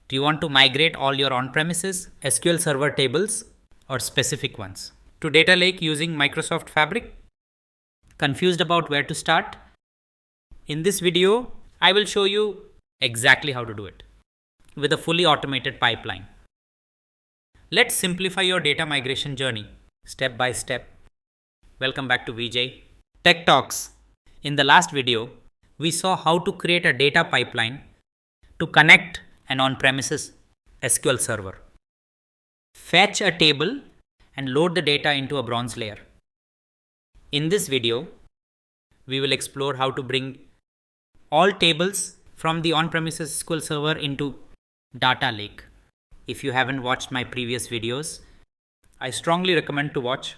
Do you want to migrate all your on-premises SQL Server tables or specific ones to data lake using Microsoft Fabric? Confused about where to start? In this video, I will show you exactly how to do it with a fully automated pipeline. Let's simplify your data migration journey step by step. Welcome back to VJ Tech Talks. In the last video, we saw how to create a data pipeline to connect an on-premises SQL server, fetch a table and load the data into a bronze layer. In this video, we will explore how to bring all tables from the on-premises SQL server into data lake. If you haven't watched my previous videos, I strongly recommend to watch.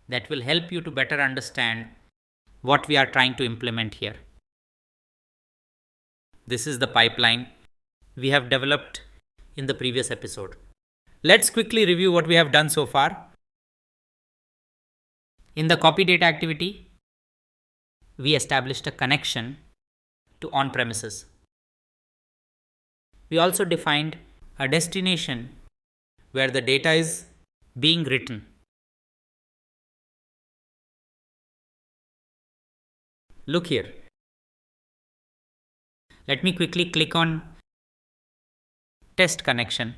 That will help you to better understand what we are trying to implement here. This is the pipeline we have developed in the previous episode. Let's quickly review what we have done so far. In the copy data activity, we established a connection to on-premises. We also defined a destination where the data is being written. Look here. Let me quickly click on test connection.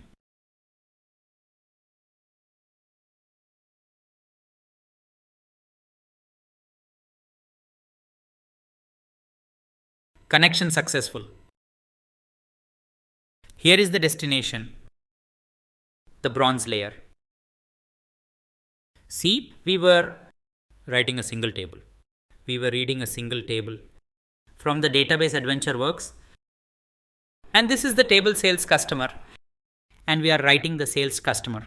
Connection successful. Here is the destination, the bronze layer. See, we were writing a single table. We were reading a single table from the database Adventure Works. And this is the table sales customer. And we are writing the sales customer.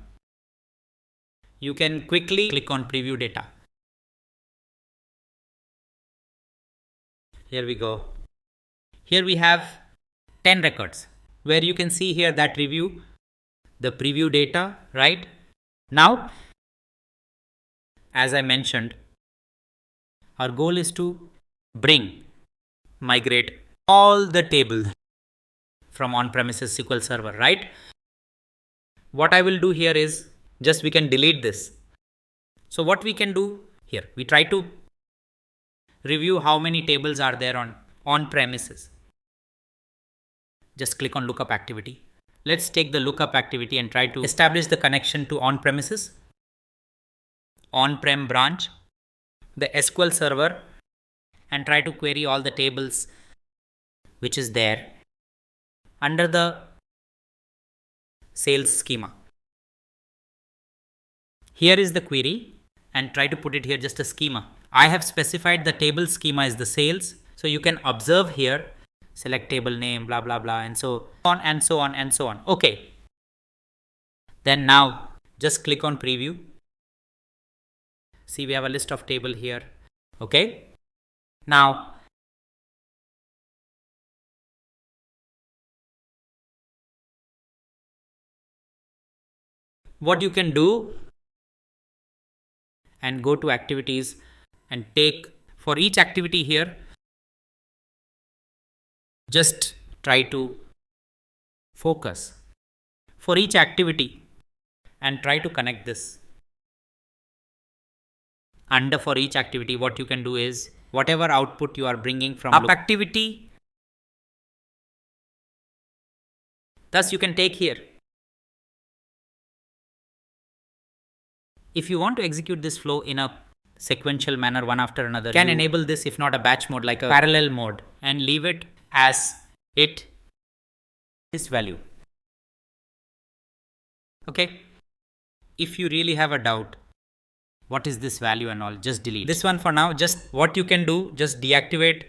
You can quickly click on preview data. Here we go. Here we have 10 records where you can see here that review, the preview data, right? Now, as I mentioned, our goal is to migrate all the tables from on-premises SQL Server, right? What I will do here is just we can delete this. So what we can do here, we try to review how many tables are there on-premises. Just click on lookup activity. Let's take the lookup activity and try to establish the connection to on-premises, on-prem branch, the SQL server, and try to query all the tables which is there under the sales schema. Here is the query and try to put it here just a schema. I have specified the table schema is the sales. So you can observe here, select table name, blah, blah, blah, and so on and so on and so on. Okay. Then now just click on preview. See, we have a list of table here. Okay. Now, what you can do and go to activities and take for each activity here, just try to focus for each activity and try to connect this. Under for each activity, what you can do is whatever output you are bringing from up activity, thus you can take here. If you want to execute this flow in a sequential manner, one after another, you can enable this, if not a batch mode, like a parallel mode, and leave it as this value. Okay. If you really have a doubt, what is this value and all, just delete this one for now. Just what you can do, just deactivate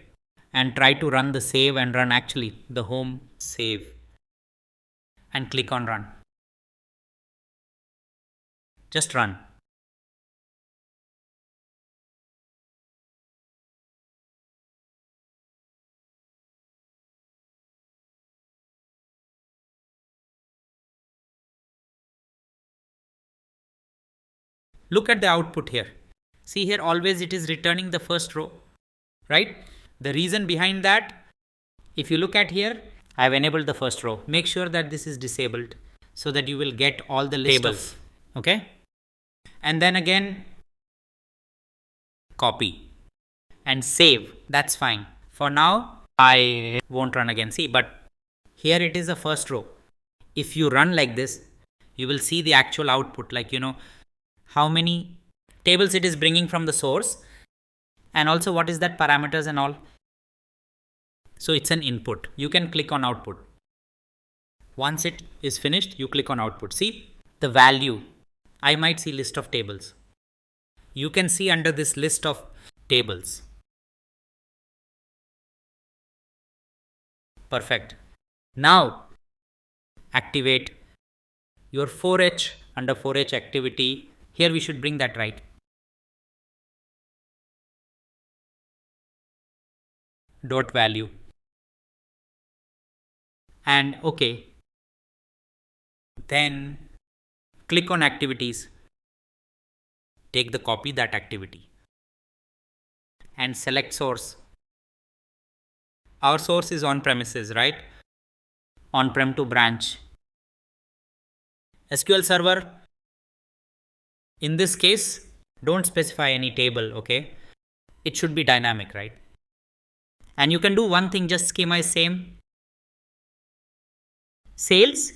and try to run the save and run actually the home save and click on run. Just run. Look at the output here. See here, always it is returning the first row, right? The reason behind that, if you look at here, I've enabled the first row. Make sure that this is disabled so that you will get all the list tables. Okay. And then again, copy and save. That's fine. For now, I won't run again. See, but here it is the first row. If you run like this, you will see the actual output, like, how many tables it is bringing from the source, and also what is that parameters and all. So it's an input. You can click on output. Once it is finished, you click on output. See the value. I might see list of tables. You can see under this list of tables. Perfect. Now activate your 4H under 4H activity. Here we should bring that right. Dot value. And okay. Then click on activities. Take the copy that activity and select source. Our source is on premises, right? On-prem to branch. SQL Server, in this case, don't specify any table, okay? It should be dynamic, right? And you can do one thing, just schema is same. Sales,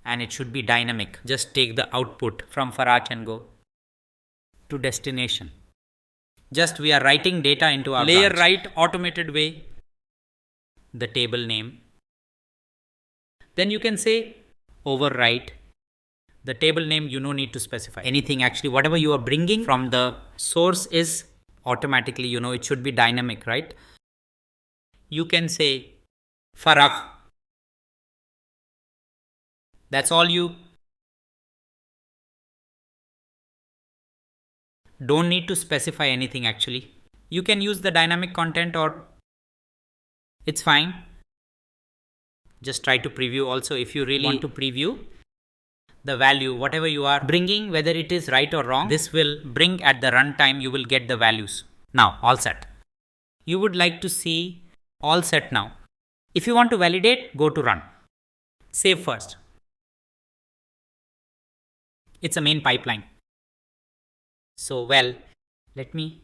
and it should be dynamic. Just take the output from Farach and go to destination. Just we are writing data into our layer branch. Write automated way the table name. Then you can say overwrite the table name. You no need to specify anything. Actually, whatever you are bringing from the source is automatically, it should be dynamic, right? You can say Farach. That's all. You don't need to specify anything actually. You can use the dynamic content or it's fine. Just try to preview also if you really want to preview the value, whatever you are bringing, whether it is right or wrong. This will bring at the runtime, you will get the values. Now, all set. You would like to see all set now. If you want to validate, go to run. Save first. It's a main pipeline. So, let me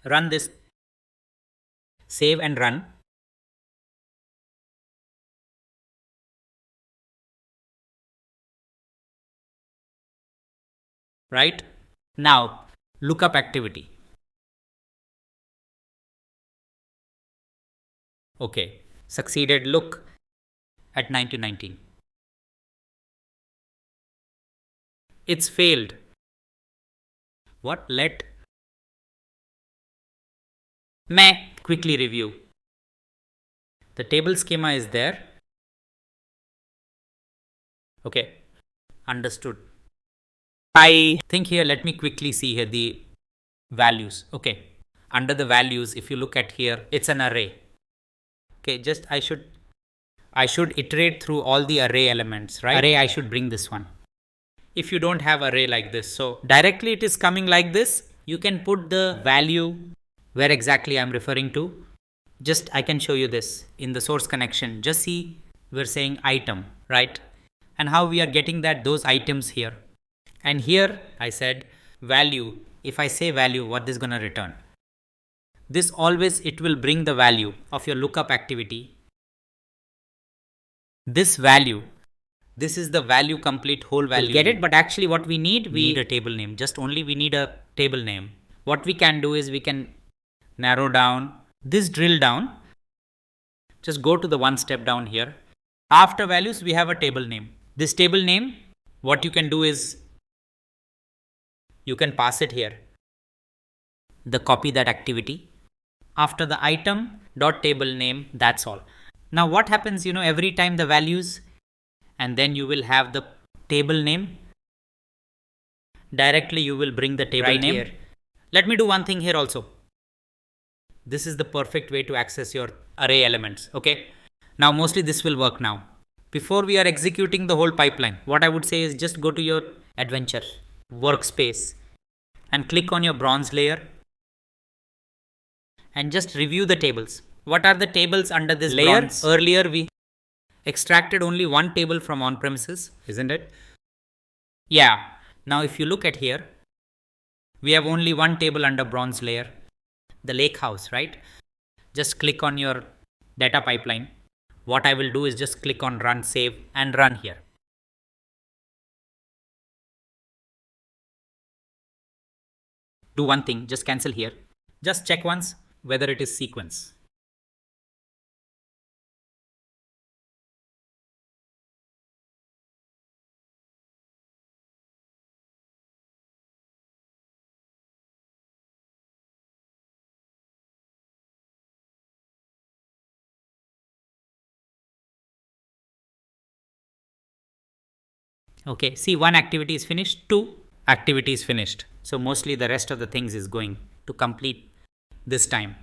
run this. Save and run. Right? Now, lookup activity. Okay. Succeeded. Look at 1919. It's failed. What? Let me quickly review. The table schema is there. Okay. Understood. I think here, let me quickly see here the values. Okay. Under the values, if you look at here, it's an array. Okay. Just I should iterate through all the array elements, right? Array, I should bring this one. If you don't have array like this, so directly it is coming like this. You can put the value where exactly I'm referring to. Just I can show you this in the source connection. Just see, we're saying item, right? And how we are getting those items here. And here I said value. If I say value, what is going to return? This always, it will bring the value of your lookup activity. This value, this is the value complete whole value. We'll get it, but actually what we need a table name. Just only we need a table name. What we can do is we can narrow down this, drill down. Just go to the one step down here. After values, we have a table name. This table name, what you can do is you can pass it here. The copy that activity. After the item dot table name, that's all. Now what happens, every time the values, and then you will have the table name. Directly you will bring the table name. Here. Let me do one thing here also. This is the perfect way to access your array elements. Okay. Now mostly this will work now. Before we are executing the whole pipeline, what I would say is just go to your adventure workspace and click on your bronze layer and just review the tables. What are the tables under this layer? Bronze. Earlier we extracted only one table from on-premises, isn't it? Yeah. Now if you look at here, we have only one table under bronze layer, the lake house, right? Just click on your data pipeline. What I will do is just click on run, save, and run here. Do one thing, just cancel here. Just check once whether it is sequence. Okay, see, one activity is finished, two activities finished. So mostly the rest of the things is going to complete this time.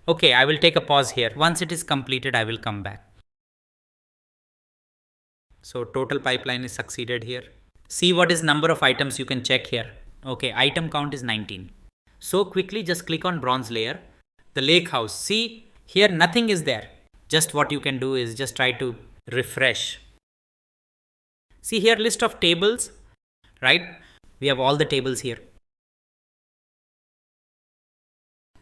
Okay, I will take a pause here. Once it is completed, I will come back. So total pipeline is succeeded here. See what is number of items you can check here. Okay, item count is 19. So quickly just click on bronze layer, the lake house. See here nothing is there. Just what you can do is just try to refresh. See here list of tables, right? We have all the tables here.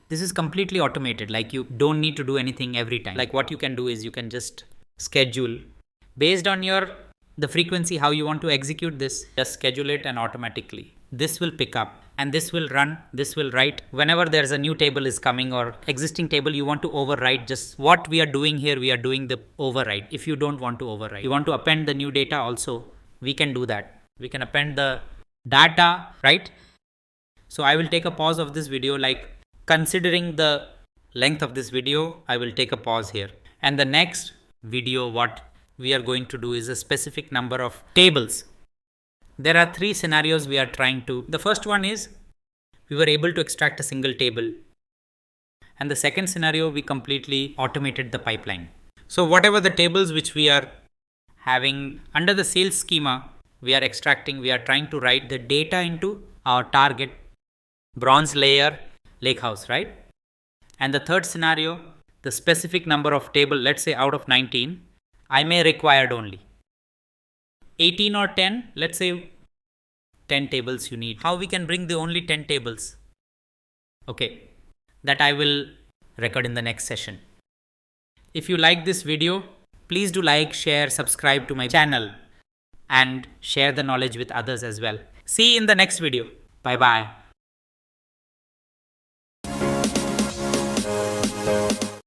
This is completely automated, like you don't need to do anything every time. Like what you can do is you can just schedule based on the frequency how you want to execute this. Just schedule it and automatically this will pick up and this will run, this will write. Whenever there's a new table is coming or existing table you want to overwrite, just what we are doing here, we are doing the override. If you don't want to override, you want to append the new data also, we can do that. We can append the data, right? So I will take a pause of this video, like considering the length of this video, I will take a pause here. And the next video, what we are going to do is a specific number of tables. There are three scenarios we are trying to. The first one is we were able to extract a single table. And the second scenario, we completely automated the pipeline. So whatever the tables which we are having under the sales schema, we are extracting, we are trying to write the data into our target bronze layer lakehouse, right? And the third scenario, the specific number of table, let's say out of 19, I may required only 18 or 10, let's say 10 tables you need. How we can bring the only 10 tables? Okay, that I will record in the next session. If you like this video, please do like, share, subscribe to my channel and share the knowledge with others as well. See you in the next video. Bye bye.